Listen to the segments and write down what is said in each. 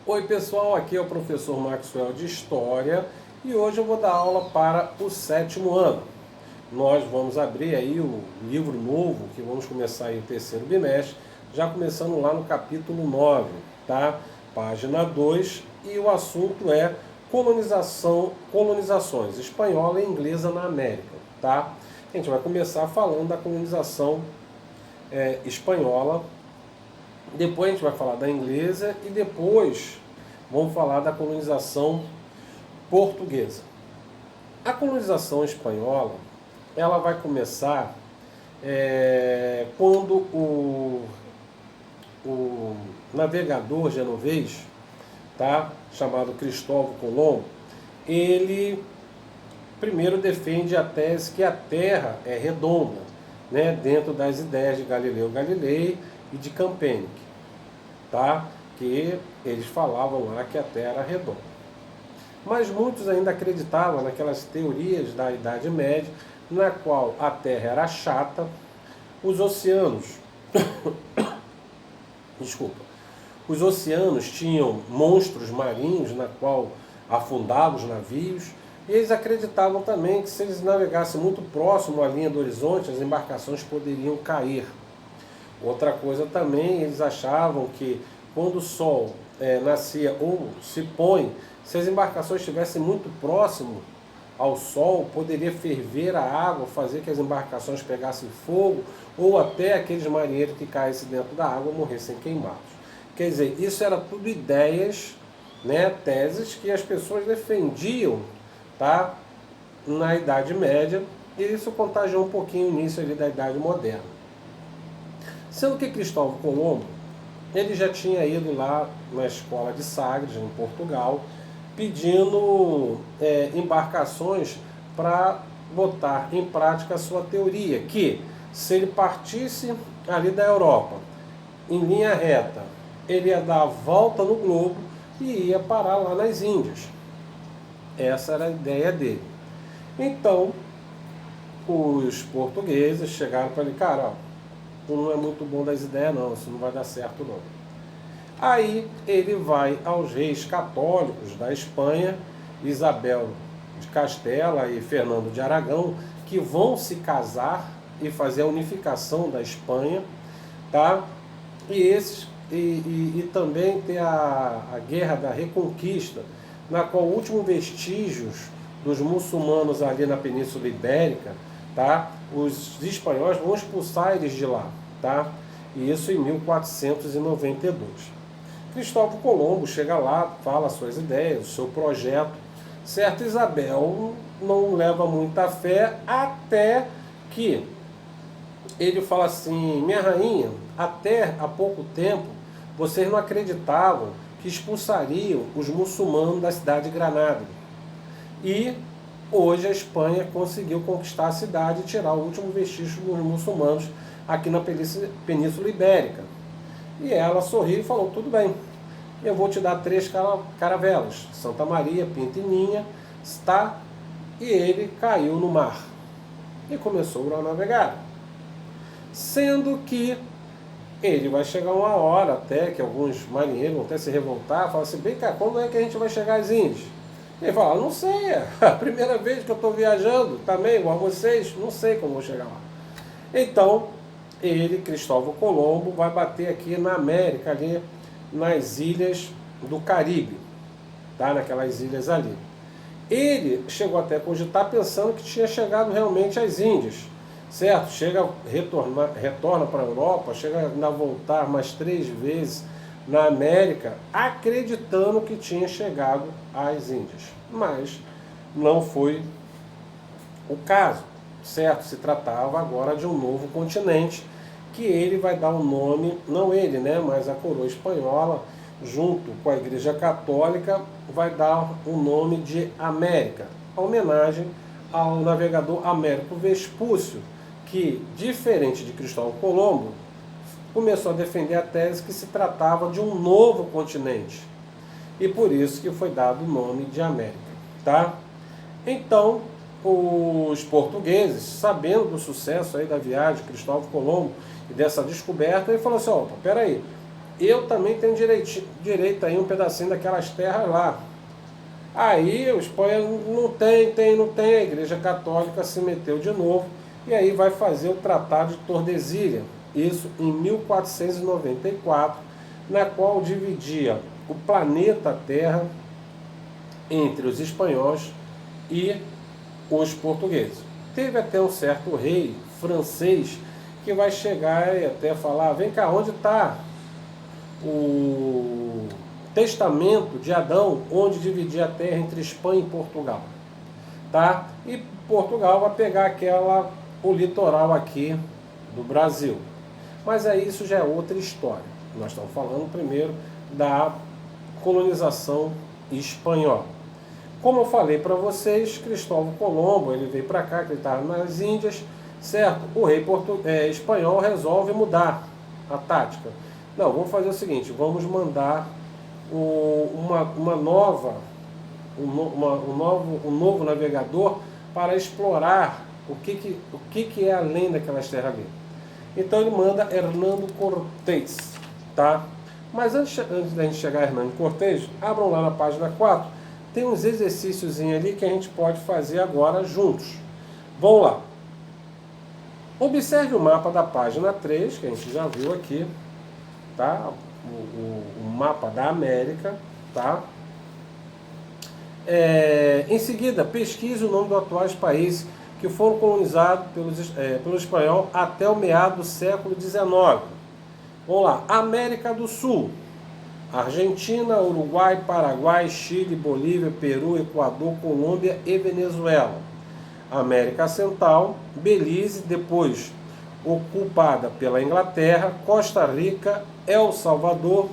Oi pessoal, aqui é o professor Maxwell de História e hoje eu vou dar aula para o sétimo ano. Nós vamos abrir aí o livro novo, que vamos começar aí o terceiro bimestre, já começando lá no capítulo 9, tá? Página 2, e o assunto é colonizações espanhola e inglesa na América, tá? A gente vai começar falando da colonização espanhola. Depois a gente vai falar da inglesa e depois vamos falar da colonização portuguesa. A colonização espanhola, ela vai começar quando o navegador genovês, tá, chamado Cristóvão Colombo, ele primeiro defende a tese que a Terra é redonda, né, dentro das ideias de Galileu Galilei e de Köpenick, tá? Que eles falavam lá que a Terra era redonda. Mas muitos ainda acreditavam naquelas teorias da Idade Média, na qual a Terra era chata, os oceanos, desculpa, os oceanos tinham monstros marinhos na qual afundavam os navios, e eles acreditavam também que se eles navegassem muito próximo à linha do horizonte, as embarcações poderiam cair. Outra coisa também, eles achavam que quando o sol nascia ou se põe, se as embarcações estivessem muito próximo ao sol, poderia ferver a água, fazer que as embarcações pegassem fogo, ou até aqueles marinheiros que caíssem dentro da água morressem queimados. Quer dizer, isso era tudo ideias, né, teses que as pessoas defendiam, tá, na Idade Média, e isso contagiou um pouquinho o início ali da Idade Moderna. Sendo que Cristóvão Colombo, ele já tinha ido lá na escola de Sagres, em Portugal, pedindo embarcações para botar em prática a sua teoria, que se ele partisse ali da Europa, em linha reta, ele ia dar a volta no globo e ia parar lá nas Índias. Essa era a ideia dele. Então, os portugueses chegaram para ele, cara, ó, tu não é muito bom das ideias não, isso não vai dar certo não. Aí ele vai aos reis católicos da Espanha, Isabel de Castela e Fernando de Aragão, que vão se casar e fazer a unificação da Espanha, tá? E também tem a Guerra da Reconquista, na qual o último vestígios dos muçulmanos ali na Península Ibérica, tá? Os espanhóis vão expulsar eles de lá, tá? E isso em 1492. Cristóvão Colombo chega lá, fala suas ideias, o seu projeto, certo? Isabel não leva muita fé, até que ele fala assim, minha rainha, até há pouco tempo vocês não acreditavam que expulsariam os muçulmanos da cidade de Granada. E hoje a Espanha conseguiu conquistar a cidade e tirar o último vestígio dos muçulmanos aqui na Península Ibérica. E ela sorriu e falou, tudo bem, eu vou te dar 3 caravelas, Santa Maria, Pinta e Ninha, está? E ele caiu no mar e começou a navegar. Sendo que ele vai chegar uma hora até que alguns marinheiros vão até se revoltar, falar assim, bem cá, quando é que a gente vai chegar às Índias? Ele fala, não sei, é a primeira vez que eu estou viajando, também igual a vocês, não sei como vou chegar lá. Então, ele, Cristóvão Colombo, vai bater aqui na América, ali nas ilhas do Caribe, tá? Naquelas ilhas ali. Ele chegou até a cogitar pensando que tinha chegado realmente às Índias, certo? Retorna para a Europa, chega a voltar mais 3 vezes na América, acreditando que tinha chegado às Índias. Mas não foi o caso, certo? Se tratava agora de um novo continente, que ele vai dar o nome, não ele, né, mas a coroa espanhola, junto com a Igreja Católica, vai dar o nome de América, a homenagem ao navegador Américo Vespúcio, que, diferente de Cristóvão Colombo, começou a defender a tese que se tratava de um novo continente. E por isso que foi dado o nome de América, tá? Então, os portugueses, sabendo do sucesso aí da viagem de Cristóvão Colombo e dessa descoberta, ele falou assim, opa, peraí, eu também tenho direito aí um pedacinho daquelas terras lá. Aí o Espanha não tem, a Igreja Católica se meteu de novo e aí vai fazer o Tratado de Tordesilhas, isso em 1494, na qual dividia o planeta Terra entre os espanhóis e os portugueses. Teve até um certo rei francês que vai chegar e até falar, vem cá, onde está o testamento de Adão, onde dividia a terra entre Espanha e Portugal? Tá? E Portugal vai pegar o litoral aqui do Brasil. Mas aí isso já é outra história. Nós estamos falando primeiro da colonização espanhola. Como eu falei para vocês, Cristóvão Colombo, ele veio para cá, que ele estava nas Índias, certo? O rei espanhol resolve mudar a tática. Não, vamos fazer o seguinte, vamos mandar um novo navegador para explorar o que é além daquelas terras ali. Então ele manda Hernando Cortés, tá? Mas antes da gente chegar a Hernando Cortés, abram lá na página 4, tem uns exercícios ali que a gente pode fazer agora juntos. Vamos lá. Observe o mapa da página 3, que a gente já viu aqui, tá? O mapa da América, tá? Em seguida, pesquise o nome dos atuais países que foram colonizados pelo espanhol até o meado do século XIX. Vamos lá. América do Sul: Argentina, Uruguai, Paraguai, Chile, Bolívia, Peru, Equador, Colômbia e Venezuela. América Central: Belize, depois ocupada pela Inglaterra, Costa Rica, El Salvador,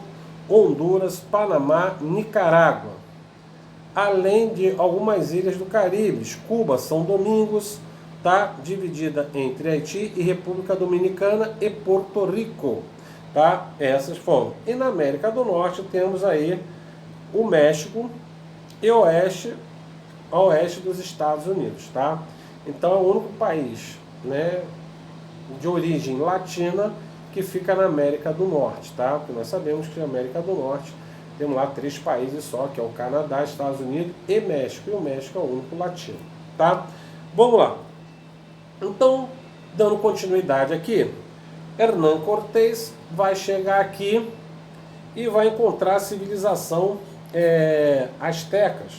Honduras, Panamá, Nicarágua. Além de algumas ilhas do Caribe, Cuba, São Domingos, tá dividida entre Haiti e República Dominicana e Porto Rico, tá? Essas foram. E na América do Norte temos aí o México e a oeste dos Estados Unidos, tá? Então é o único país, né, de origem latina que fica na América do Norte, tá? Porque nós sabemos que na América do Norte temos lá 3 países só, que é o Canadá, Estados Unidos e México. E o México é o único latino, tá? Vamos lá. Então, dando continuidade aqui, Hernán Cortés vai chegar aqui e vai encontrar a civilização astecas,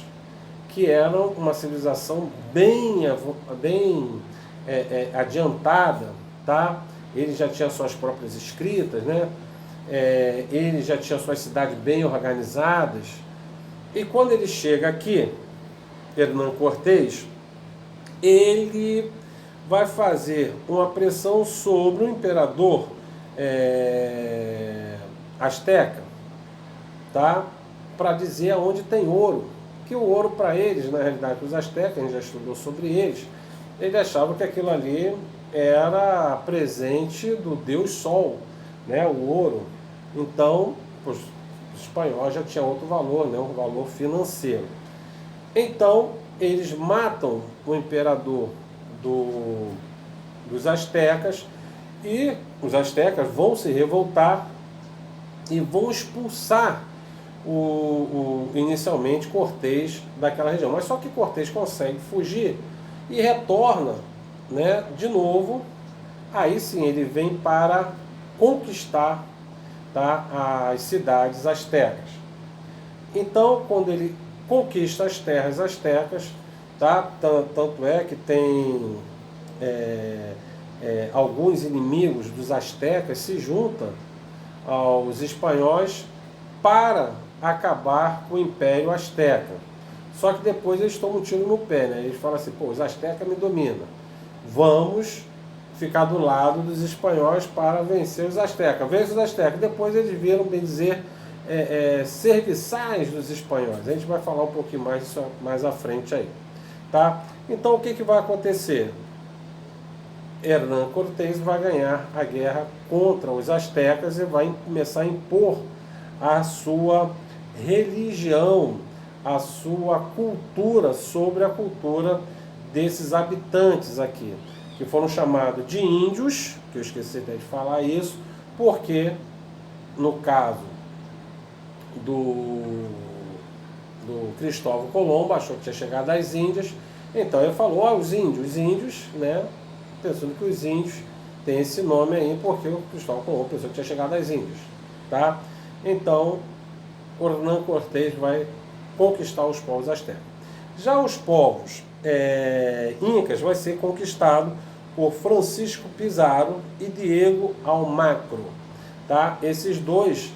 que era uma civilização bem adiantada, tá? Ele já tinha suas próprias escritas, né? Ele já tinha suas cidades bem organizadas. E quando ele chega aqui, Hernán Cortés, ele vai fazer uma pressão sobre o imperador asteca, tá? Para dizer aonde tem ouro. Que o ouro para eles, na realidade, os astecas, a gente já estudou sobre eles, eles achavam que aquilo ali era presente do Deus Sol, né, o ouro. Então, os espanhóis já tinham outro valor, né, um valor financeiro. Então, eles matam o imperador dos astecas e os astecas vão se revoltar e vão expulsar inicialmente Cortés daquela região. Mas só que Cortés consegue fugir e retorna, né, de novo. Aí sim ele vem para conquistar, tá, as cidades astecas. Então, quando ele conquista as terras astecas, tá, tanto é que tem alguns inimigos dos astecas se juntam aos espanhóis para acabar com o Império Azteca. Só que depois eles tomam um tiro no pé, né? Eles falam assim, pô, os astecas me dominam. Vamos ficar do lado dos espanhóis para vencer os astecas. Vence os astecas. Depois eles viram, bem dizer, serviçais dos espanhóis. A gente vai falar um pouquinho mais disso mais à frente aí. Tá? Então o que vai acontecer? Hernán Cortés vai ganhar a guerra contra os astecas e vai começar a impor a sua religião, a sua cultura sobre a cultura desses habitantes aqui, que foram chamados de índios, que eu esqueci até de falar isso, porque no caso do Cristóvão Colombo, achou que tinha chegado às Índias, então ele falou, os índios, né, pensando que os índios têm esse nome aí, porque o Cristóvão Colombo pensou que tinha chegado às Índias, tá? Então, Hernán Cortés vai conquistar os povos astecas. Já os povos incas vai ser conquistado por Francisco Pizarro e Diego Almagro, tá? Esses dois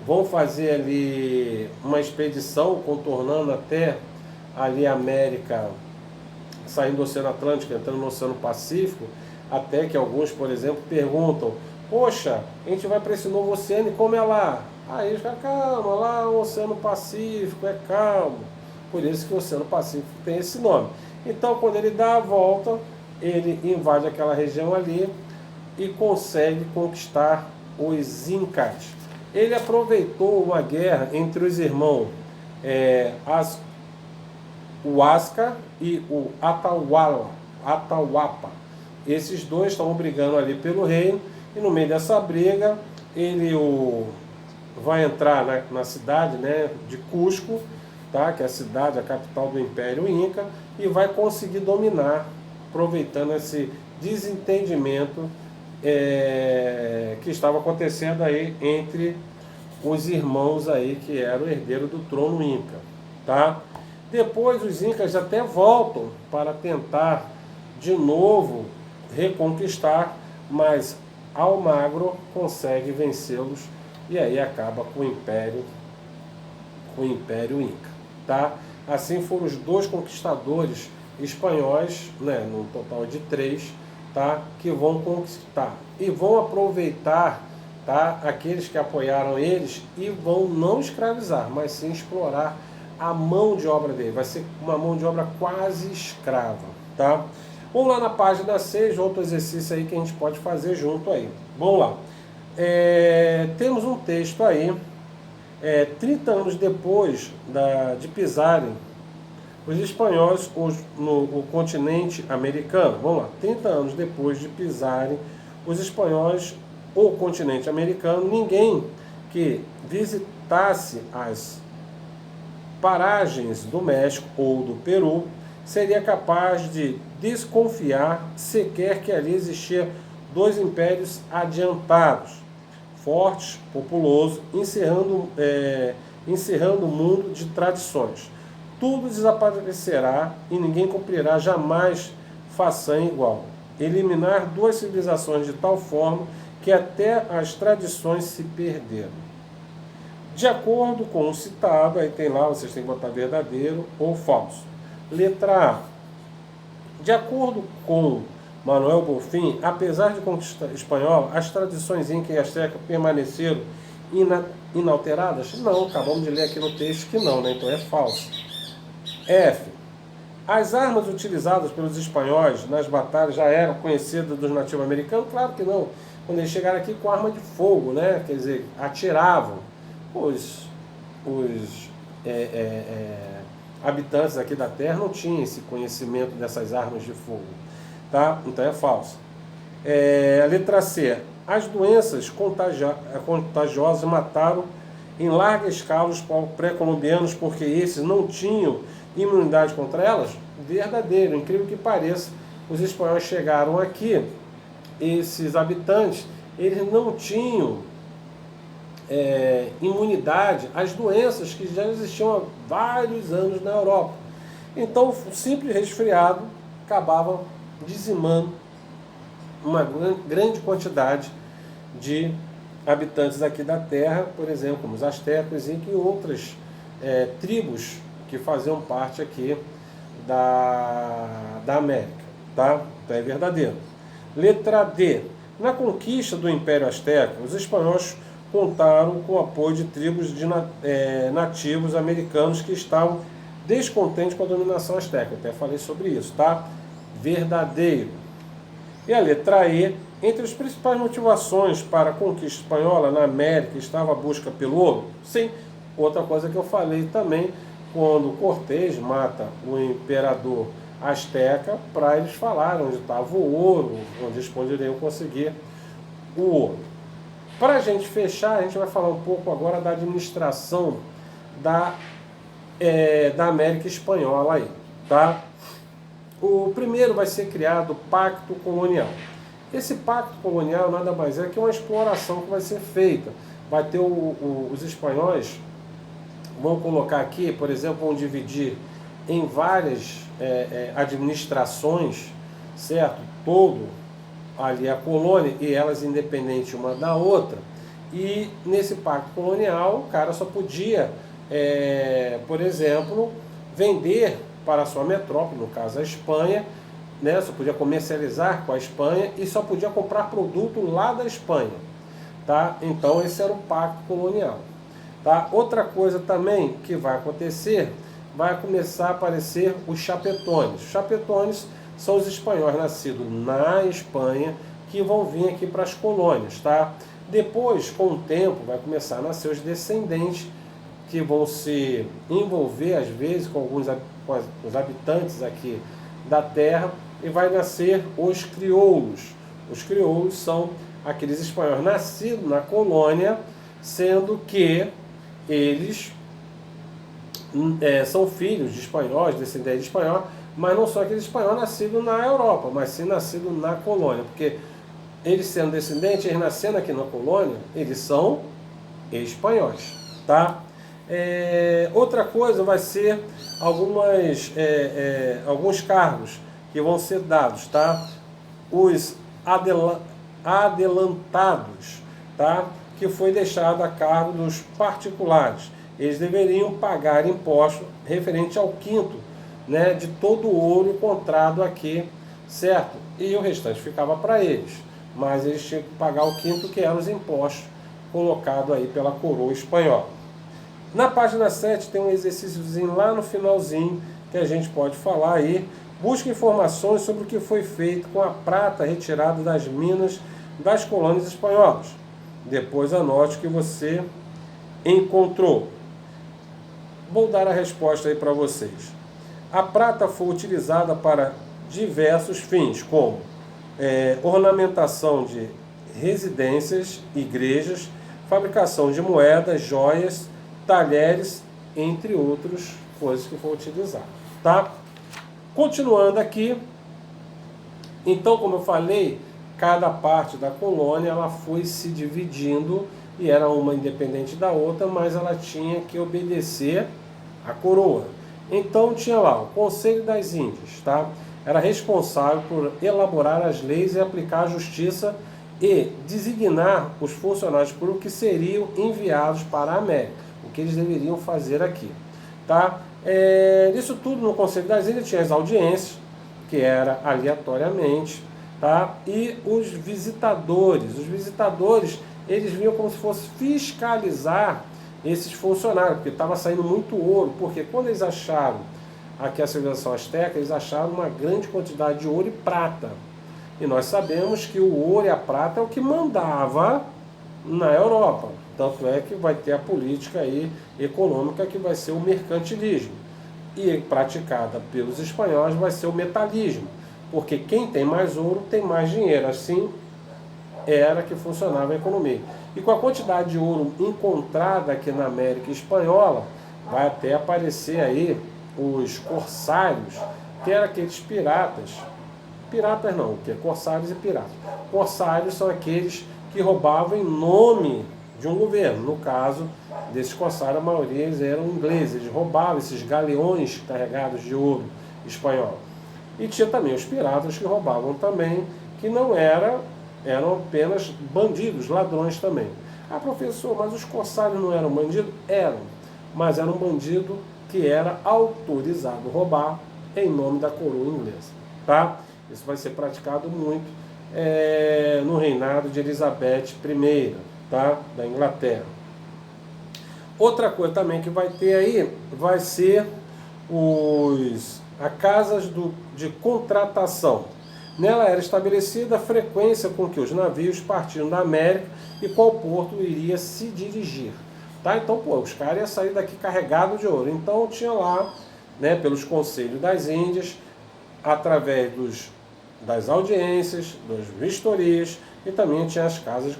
vão fazer ali uma expedição contornando até ali a América, saindo do Oceano Atlântico, entrando no Oceano Pacífico, até que alguns, por exemplo, perguntam, poxa, a gente vai para esse novo oceano e como é lá? Aí eles falam, calma, lá o Oceano Pacífico é calmo. Por isso que o Oceano Pacífico tem esse nome. Então, quando ele dá a volta, ele invade aquela região ali e consegue conquistar os Incas. Ele aproveitou uma guerra entre os irmãos o Huasca e o Atahualpa. Esses dois estavam brigando ali pelo reino e no meio dessa briga ele vai entrar na cidade, né, de Cusco, tá, que é a cidade, a capital do Império Inca, e vai conseguir dominar, aproveitando esse desentendimento que estava acontecendo aí entre os irmãos aí que eram o herdeiro do trono Inca, tá? Depois os Incas até voltam para tentar de novo reconquistar, mas Almagro consegue vencê-los e aí acaba com o Império Inca, tá? Assim foram os dois conquistadores espanhóis, né, no total de 3, tá, que vão conquistar e vão aproveitar, tá, aqueles que apoiaram eles e vão não escravizar, mas sim explorar a mão de obra dele. Vai ser uma mão de obra quase escrava, tá? Vamos lá na página 6, outro exercício aí que a gente pode fazer junto aí. Vamos lá. Temos um texto aí, 30 anos depois de pisarem os espanhóis no continente americano. Vamos lá, 30 anos depois de pisarem os espanhóis o continente americano, ninguém que visitasse as paragens do México ou do Peru seria capaz de desconfiar sequer que ali existia dois impérios adiantados, fortes, populoso, encerrando o mundo de tradições. Tudo desaparecerá e ninguém cumprirá jamais façanha igual. Eliminar duas civilizações de tal forma que até as tradições se perderam. De acordo com o citado, aí tem lá, vocês têm que botar verdadeiro ou falso. Letra A. De acordo com Manuel Bonfim, apesar de conquista espanhola, as tradições inca e asteca permaneceram inalteradas? Não, acabamos de ler aqui no texto que não, né? Então é falso. F. As armas utilizadas pelos espanhóis nas batalhas já eram conhecidas dos nativos americanos? Claro que não. Quando eles chegaram aqui com arma de fogo, né? Quer dizer, atiravam. Os habitantes aqui da Terra não tinham esse conhecimento dessas armas de fogo, tá? Então é falso. A letra C. As doenças contagiosas mataram em larga escala os pré-colombianos porque esses não tinham imunidade contra elas? Verdadeiro, incrível que pareça, os espanhóis chegaram aqui, esses habitantes, eles não tinham imunidade às doenças que já existiam há vários anos na Europa. Então, o simples resfriado acabava dizimando uma grande quantidade de habitantes aqui da Terra, por exemplo, como os astecas e outras tribos que faziam parte aqui da América, tá? Então é verdadeiro. Letra D. Na conquista do Império Azteca, os espanhóis contaram com o apoio de tribos de nativos americanos que estavam descontentes com a dominação asteca. Eu até falei sobre isso, tá? Verdadeiro. E a letra E. Entre as principais motivações para a conquista espanhola na América estava a busca pelo ouro? Sim. Outra coisa que eu falei também, quando Cortés mata o imperador asteca, para eles falarem onde estava o ouro, onde eles poderiam conseguir o ouro. Para a gente fechar, a gente vai falar um pouco agora da administração da América Espanhola aí, tá? O primeiro vai ser criado o Pacto Colonial. Esse Pacto Colonial nada mais é que uma exploração que vai ser feita. Vai ter os espanhóis, vão colocar aqui, por exemplo, vão dividir em várias administrações, certo? Todo ali a colônia e elas independentes uma da outra. E nesse pacto colonial, o cara só podia, por exemplo, vender para a sua metrópole, no caso a Espanha, né? Só podia comercializar com a Espanha e só podia comprar produto lá da Espanha. Tá? Então esse era o pacto colonial. Tá? Outra coisa também que vai acontecer, vai começar a aparecer os chapetones. Os chapetones são os espanhóis nascidos na Espanha que vão vir aqui para as colônias. Tá? Depois, com o tempo, vai começar a nascer os descendentes que vão se envolver, às vezes, com os habitantes aqui da terra e vai nascer os crioulos. Os crioulos são aqueles espanhóis nascidos na colônia, sendo que eles são filhos de espanhóis, descendentes de espanhol, mas não são aqueles espanhóis nascidos na Europa, mas sim nascidos na colônia, porque eles sendo descendentes, eles nascendo aqui na colônia, eles são espanhóis, tá? Outra coisa vai ser alguns cargos que vão ser dados, tá? Os adelantados, tá? Que foi deixado a cargo dos particulares. Eles deveriam pagar imposto referente ao quinto, né, de todo o ouro encontrado aqui, certo? E o restante ficava para eles, mas eles tinham que pagar o quinto, que eram os impostos colocados aí pela coroa espanhola. Na página 7 tem um exercíciozinho lá no finalzinho que a gente pode falar aí. Busque informações sobre o que foi feito com a prata retirada das minas das colônias espanholas. Depois anote o que você encontrou. Vou dar a resposta aí para vocês. A prata foi utilizada para diversos fins, como ornamentação de residências, igrejas, fabricação de moedas, joias, talheres, entre outras coisas que foram utilizadas. Tá? Continuando aqui, então, como eu falei, cada parte da colônia ela foi se dividindo e era uma independente da outra, mas ela tinha que obedecer à coroa. Então tinha lá o Conselho das Índias, tá? Era responsável por elaborar as leis e aplicar a justiça e designar os funcionários por o que seriam enviados para a América, o que eles deveriam fazer aqui, tá? Isso tudo no Conselho das Índias tinha as audiências, que era aleatoriamente, tá? E os visitadores, eles vinham como se fosse fiscalizar esses funcionários, porque estava saindo muito ouro, porque quando eles acharam aqui a civilização asteca, eles acharam uma grande quantidade de ouro e prata. E nós sabemos que o ouro e a prata é o que mandava na Europa. Tanto é que vai ter a política aí econômica que vai ser o mercantilismo. E praticada pelos espanhóis vai ser o metalismo. Porque quem tem mais ouro tem mais dinheiro. Assim era que funcionava a economia. E com a quantidade de ouro encontrada aqui na América Espanhola, vai até aparecer aí os corsários, que eram aqueles piratas. Piratas não, que é corsários e piratas. Corsários são aqueles que roubavam em nome de um governo. No caso desses corsários, a maioria eles eram ingleses. Eles roubavam esses galeões carregados de ouro espanhol. E tinha também os piratas que roubavam também, que não eram apenas bandidos, ladrões também. Ah, professor, mas os corsários não eram bandidos? Eram, mas era um bandido que era autorizado a roubar em nome da coroa inglesa. Tá? Isso vai ser praticado muito no reinado de Elizabeth I, tá? Da Inglaterra. Outra coisa também que vai ter aí vai ser as casas de contratação. Nela era estabelecida a frequência com que os navios partiam da América e qual porto iria se dirigir. Tá? Então, os caras iam sair daqui carregados de ouro. Então tinha lá, né, pelos conselhos das Índias, através dos das audiências, das vistorias e também tinha as casas de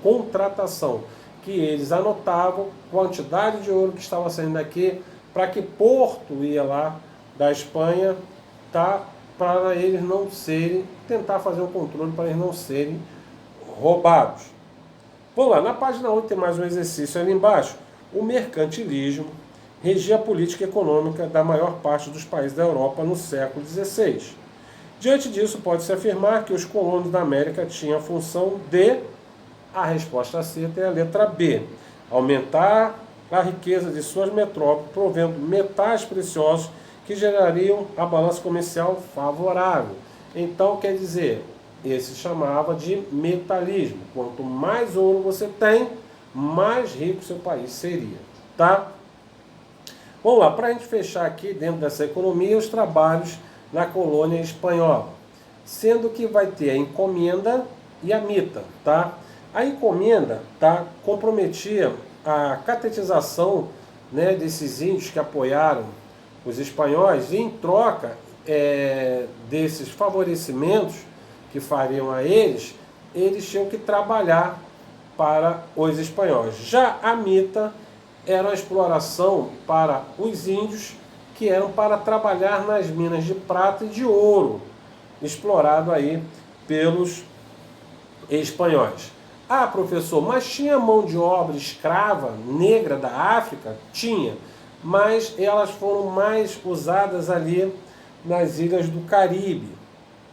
contratação, que eles anotavam quantidade de ouro que estava saindo daqui, para que porto ia lá da Espanha, tá? Para eles não serem, tentar fazer um controle para eles não serem roubados. Vamos lá, na página 8 tem mais um exercício ali embaixo. O mercantilismo regia a política econômica da maior parte dos países da Europa no século XVI. Diante disso, pode-se afirmar que os colônios da América tinham a função de, a resposta certa é a letra B, aumentar a riqueza de suas metrópoles, provendo metais preciosos que gerariam a balança comercial favorável. Então, quer dizer, esse chamava de metalismo. Quanto mais ouro você tem, mais rico seu país seria. Tá? Vamos lá, para a gente fechar aqui dentro dessa economia, os trabalhos na colônia espanhola. Sendo que vai ter a encomenda e a mita. Tá? A encomenda, tá, comprometia a catetização, né, desses índios que apoiaram os espanhóis, e em troca desses favorecimentos que fariam a eles, eles tinham que trabalhar para os espanhóis. Já a mita era a exploração para os índios, que eram para trabalhar nas minas de prata e de ouro, explorado aí pelos espanhóis. Ah, professor, mas tinha mão de obra escrava negra da África? Tinha, mas elas foram mais usadas ali nas ilhas do Caribe,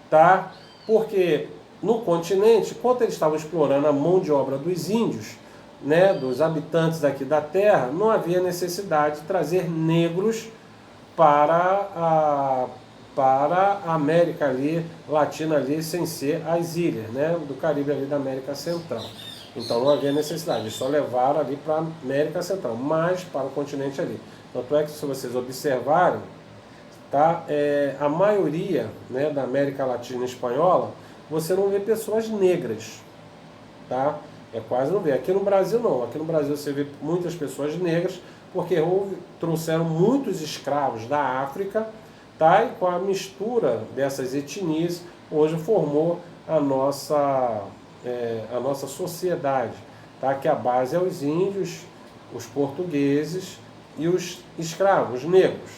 tá? Porque no continente, quando eles estavam explorando a mão de obra dos índios, né, dos habitantes daqui da terra, não havia necessidade de trazer negros para a América ali, Latina ali, sem ser as ilhas, né, do Caribe ali da América Central. Então não havia necessidade, eles só levaram ali para a América Central, mas para o continente ali. Tanto é que, se vocês observarem, tá, a maioria, né, da América Latina e Espanhola, você não vê pessoas negras, tá? Quase não vê. Aqui no Brasil não. Aqui no Brasil você vê muitas pessoas negras, porque trouxeram muitos escravos da África, tá? E com a mistura dessas etnias, hoje formou a nossa sociedade, tá? Que a base é os índios, os portugueses e os escravos negros,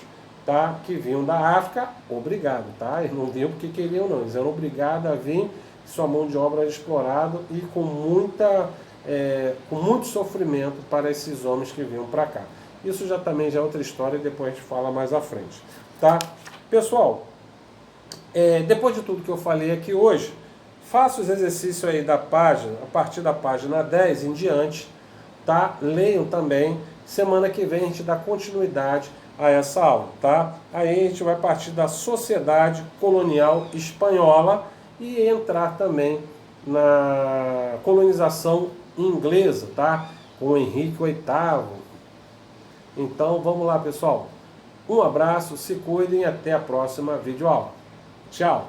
tá? Que vinham da África, obrigado, tá? Eles não vinham porque queriam, não. Eles eram obrigados a vir, sua mão de obra era explorada e com muito sofrimento para esses homens que vinham para cá. Isso também já é outra história, e depois a gente fala mais à frente, tá? Pessoal, depois de tudo que eu falei aqui hoje, faça os exercícios aí da página, a partir da página 10 em diante, tá? Leiam também. Semana que vem a gente dá continuidade a essa aula, tá? Aí a gente vai partir da sociedade colonial espanhola e entrar também na colonização inglesa, tá? Com o Henrique VIII. Então vamos lá, pessoal. Um abraço, se cuidem e até a próxima videoaula. Tchau!